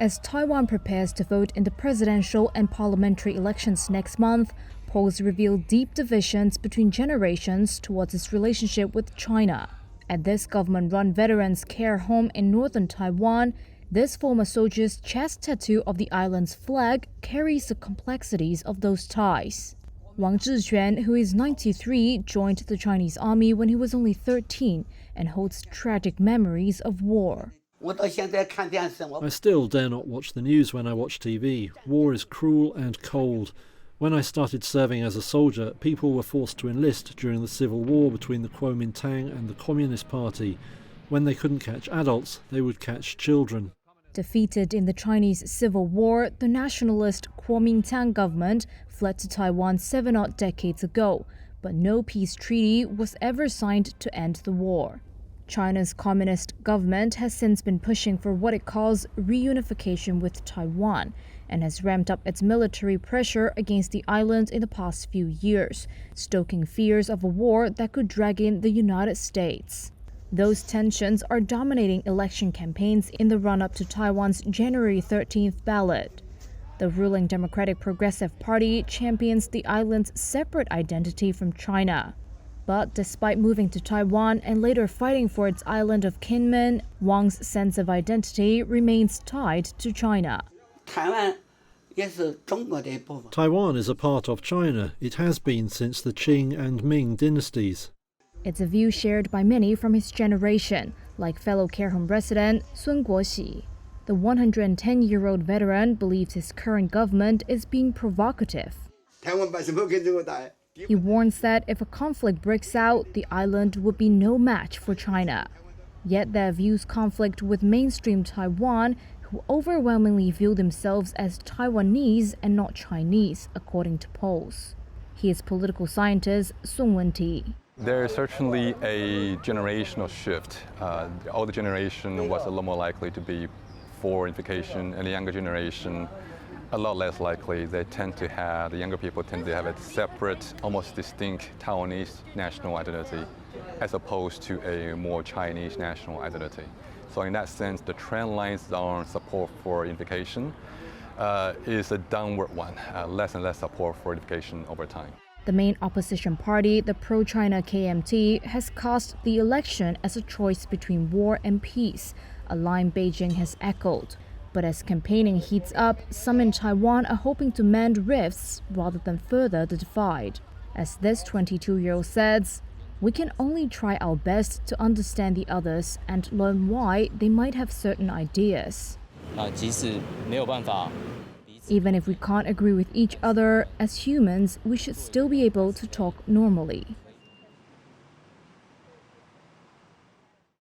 As Taiwan prepares to vote in the presidential and parliamentary elections next month, polls reveal deep divisions between generations towards its relationship with China. At this government-run veterans' care home in northern Taiwan, this former soldier's chest tattoo of the island's flag carries the complexities of those ties. Wang Zhiquan, who is 93, joined the Chinese army when he was only 13 and holds tragic memories of war. I still dare not watch the news when I watch TV. War is cruel and cold. When I started serving as a soldier, people were forced to enlist during the civil war between the Kuomintang and the Communist Party. When they couldn't catch adults, they would catch children. Defeated in the Chinese Civil War, the nationalist Kuomintang government fled to Taiwan 7 decades ago, but no peace treaty was ever signed to end the war. China's communist government has since been pushing for what it calls reunification with Taiwan and has ramped up its military pressure against the island in the past few years, stoking fears of a war that could drag in the United States. Those tensions are dominating election campaigns in the run-up to Taiwan's January 13th ballot. The ruling Democratic Progressive Party champions the island's separate identity from China. But despite moving to Taiwan and later fighting for its island of Kinmen, Wang's sense of identity remains tied to China. Taiwan is a part of China. It has been since the Qing and Ming dynasties. It's a view shared by many from his generation, like fellow care home resident Sun Guoxi. The 110-year-old veteran believes his current government is being provocative. He warns that if a conflict breaks out, the island would be no match for China. Yet their views conflict with mainstream Taiwan, who overwhelmingly view themselves as Taiwanese and not Chinese, according to polls. He is political scientist Song Wen-ti. There is certainly a generational shift. The older generation was a lot more likely to be for unification, and the younger generation a lot less likely. The younger people tend to have a separate, almost distinct Taiwanese national identity, as opposed to a more Chinese national identity. So in that sense, the trend lines on support for unification is a downward one, less and less support for unification over time. The main opposition party, the pro-China KMT, has cast the election as a choice between war and peace, a line Beijing has echoed. But as campaigning heats up, some in Taiwan are hoping to mend rifts rather than further the divide. As this 22-year-old says, "We can only try our best to understand the others and learn why they might have certain ideas. Even if we can't agree with each other, as humans, we should still be able to talk normally."